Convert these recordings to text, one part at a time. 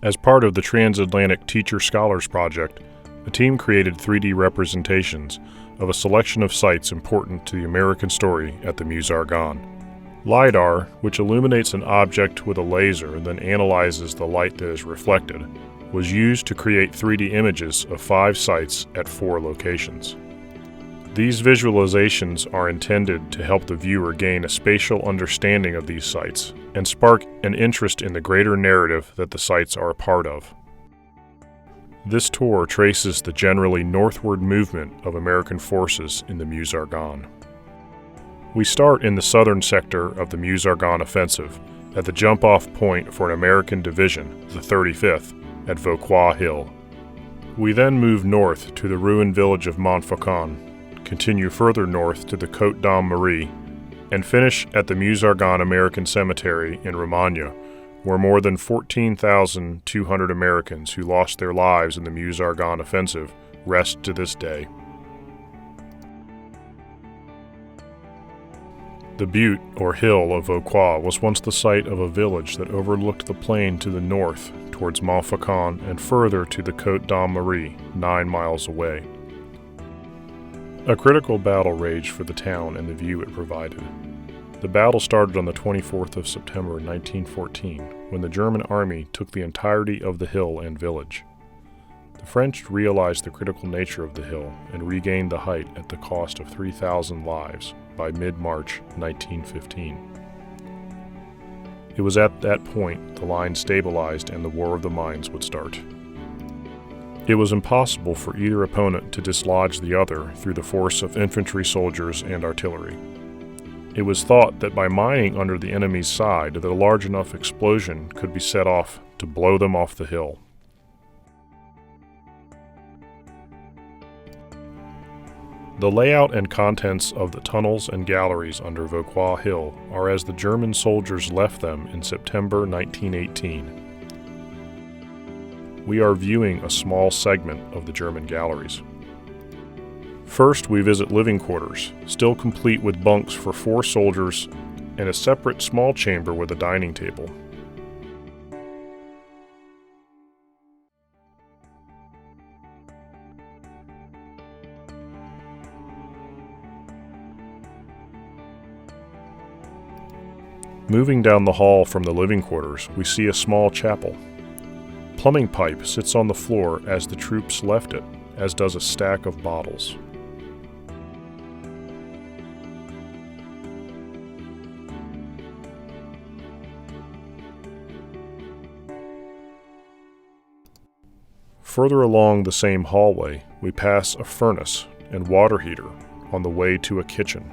As part of the Transatlantic Teacher Scholars Project, a team created 3D representations of a selection of sites important to the American story at the Meuse-Argonne. LiDAR, which illuminates an object with a laser and then analyzes the light that is reflected, was used to create 3D images of 5 sites at 4 locations. These visualizations are intended to help the viewer gain a spatial understanding of these sites and spark an interest in the greater narrative that the sites are a part of. This tour traces the generally northward movement of American forces in the Meuse-Argonne. We start in the southern sector of the Meuse-Argonne offensive at the jump-off point for an American division, the 35th, at Vauquois Hill. We then move north to the ruined village of Montfaucon, continue further north to the Côte d'Amme-Marie, and finish at the Meuse-Argonne American Cemetery in Romagna, where more than 14,200 Americans who lost their lives in the Meuse-Argonne offensive rest to this day. The butte, or hill, of Vauquois was once the site of a village that overlooked the plain to the north towards Montfaucon and further to the Côte d'Amme-Marie, 9 miles away. A critical battle raged for the town and the view it provided. The battle started on the 24th of September 1914, when the German army took the entirety of the hill and village. The French realized the critical nature of the hill and regained the height at the cost of 3,000 lives by mid-March 1915. It was at that point the line stabilized and the War of the Mines would start. It was impossible for either opponent to dislodge the other through the force of infantry soldiers and artillery. It was thought that by mining under the enemy's side that a large enough explosion could be set off to blow them off the hill. The layout and contents of the tunnels and galleries under Vauquois Hill are as the German soldiers left them in September 1918. We are viewing a small segment of the German galleries. First, we visit living quarters, still complete with bunks for 4 soldiers and a separate small chamber with a dining table. Moving down the hall from the living quarters, we see a small chapel. Plumbing pipe sits on the floor as the troops left it, as does a stack of bottles. Further along the same hallway, we pass a furnace and water heater on the way to a kitchen.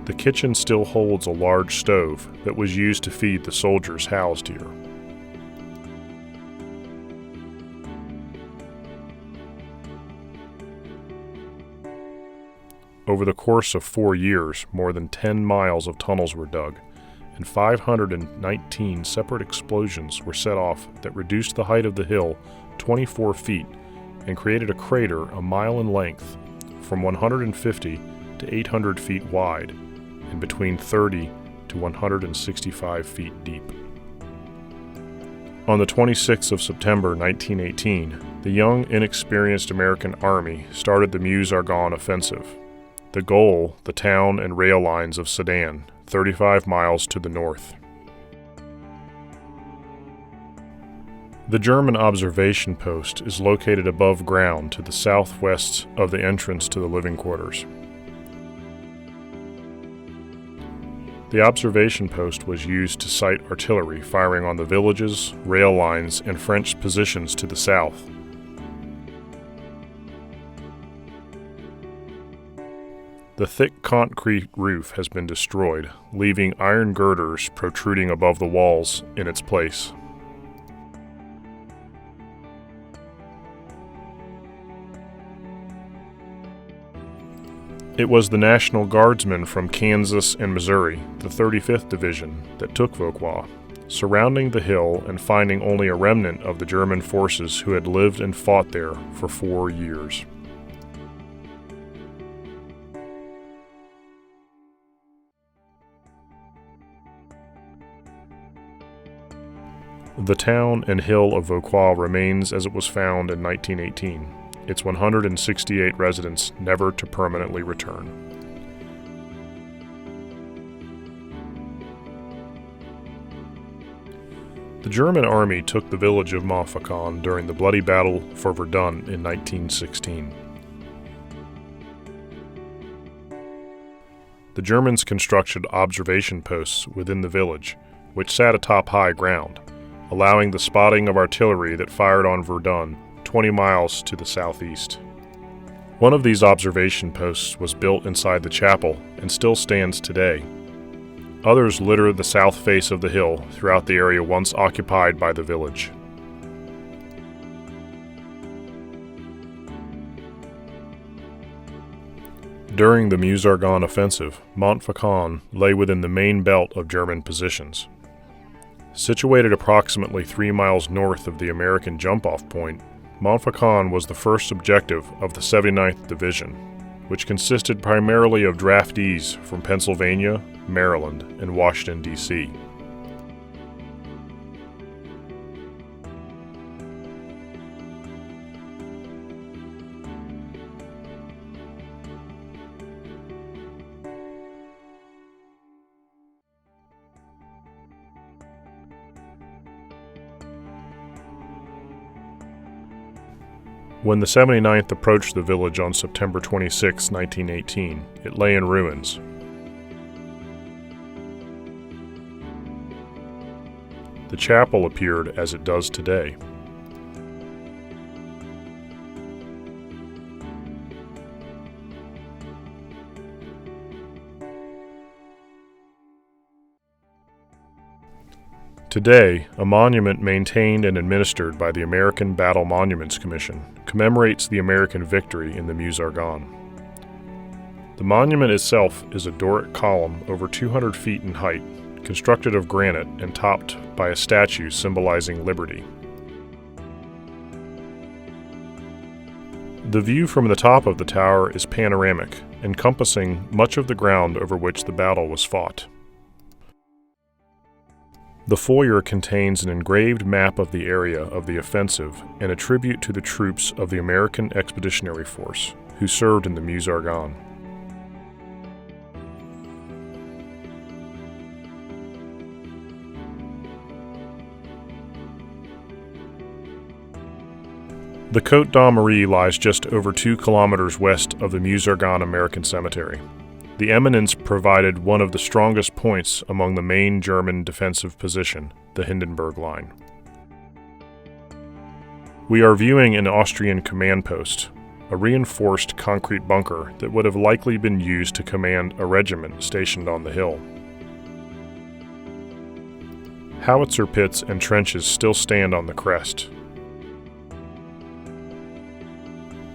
The kitchen still holds a large stove that was used to feed the soldiers housed here. Over the course of 4 years, more than 10 miles of tunnels were dug, and 519 separate explosions were set off that reduced the height of the hill 24 feet and created a crater a mile in length, from 150 to 800 feet wide, and between 30 to 165 feet deep. On the 26th of September 1918, the young, inexperienced American Army started the Meuse-Argonne offensive. The goal, the town and rail lines of Sedan, 35 miles to the north. The German observation post is located above ground to the southwest of the entrance to the living quarters. The observation post was used to sight artillery firing on the villages, rail lines, and French positions to the south. The thick concrete roof has been destroyed, leaving iron girders protruding above the walls in its place. It was the National Guardsmen from Kansas and Missouri, the 35th Division, that took Vauquois, surrounding the hill and finding only a remnant of the German forces who had lived and fought there for 4 years. The town and hill of Vauquois remains as it was found in 1918, its 168 residents never to permanently return. The German army took the village of Montfaucon during the bloody battle for Verdun in 1916. The Germans constructed observation posts within the village, which sat atop high ground, allowing the spotting of artillery that fired on Verdun 20 miles to the southeast. One of these observation posts was built inside the chapel and still stands today. Others litter the south face of the hill throughout the area once occupied by the village. During the Meuse-Argonne offensive, Montfaucon lay within the main belt of German positions. Situated approximately 3 miles north of the American jump-off point, Montfaucon was the first objective of the 79th Division, which consisted primarily of draftees from Pennsylvania, Maryland, and Washington, D.C. When the 79th approached the village on September 26, 1918, it lay in ruins. The chapel appeared as it does today. Today, a monument maintained and administered by the American Battle Monuments Commission commemorates the American victory in the Meuse-Argonne. The monument itself is a Doric column over 200 feet in height, constructed of granite and topped by a statue symbolizing liberty. The view from the top of the tower is panoramic, encompassing much of the ground over which the battle was fought. The foyer contains an engraved map of the area of the offensive and a tribute to the troops of the American Expeditionary Force who served in the Meuse-Argonne. The Côte d'Armorié lies just over 2 kilometers west of the Meuse-Argonne American Cemetery. The eminence provided one of the strongest points among the main German defensive position, the Hindenburg Line. We are viewing an Austrian command post, a reinforced concrete bunker that would have likely been used to command a regiment stationed on the hill. Howitzer pits and trenches still stand on the crest.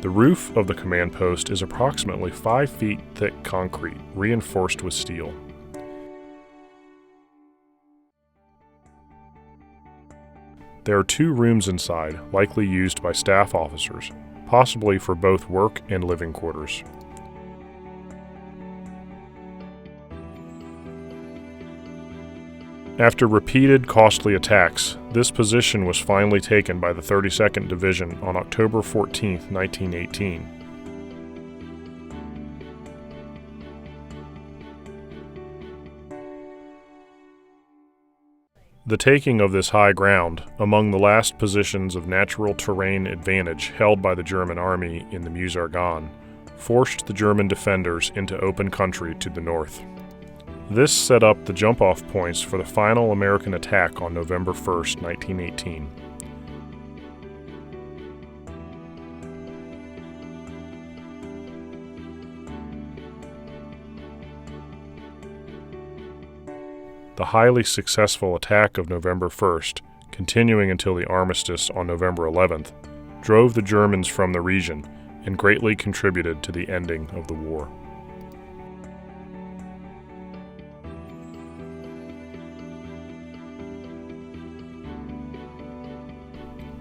The roof of the command post is approximately 5 feet thick concrete, reinforced with steel. There are 2 rooms inside, likely used by staff officers, possibly for both work and living quarters. After repeated costly attacks, this position was finally taken by the 32nd Division on October 14, 1918. The taking of this high ground, among the last positions of natural terrain advantage held by the German army in the Meuse-Argonne, forced the German defenders into open country to the north. This set up the jump-off points for the final American attack on November 1, 1918. The highly successful attack of November 1st, continuing until the armistice on November 11th, drove the Germans from the region and greatly contributed to the ending of the war.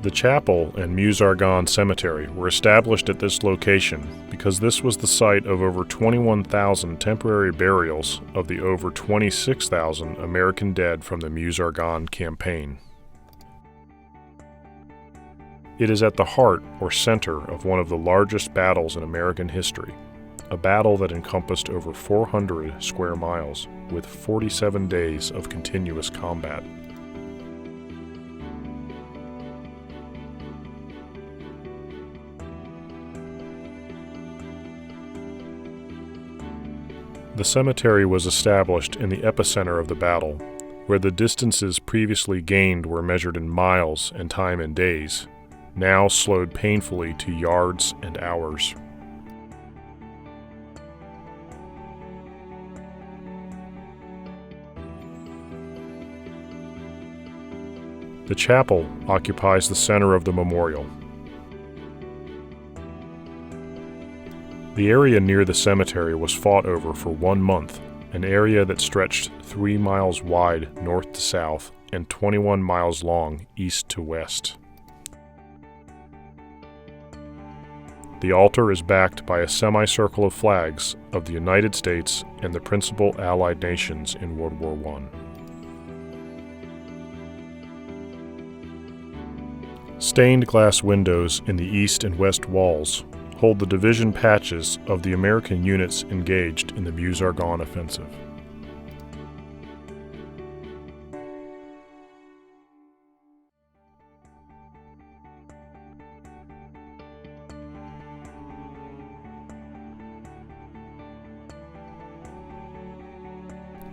The chapel and Meuse-Argonne Cemetery were established at this location because this was the site of over 21,000 temporary burials of the over 26,000 American dead from the Meuse-Argonne campaign. It is at the heart or center of one of the largest battles in American history, a battle that encompassed over 400 square miles with 47 days of continuous combat. The cemetery was established in the epicenter of the battle, where the distances previously gained were measured in miles and time in days, now slowed painfully to yards and hours. The chapel occupies the center of the memorial. The area near the cemetery was fought over for 1 month, an area that stretched 3 miles wide north to south and 21 miles long east to west. The altar is backed by a semicircle of flags of the United States and the principal Allied nations in World War I. Stained glass windows in the east and west walls hold the division patches of the American units engaged in the Meuse-Argonne offensive.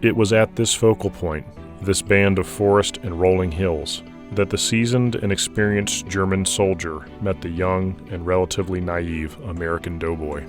It was at this focal point, this band of forest and rolling hills, that the seasoned and experienced German soldier met the young and relatively naive American doughboy.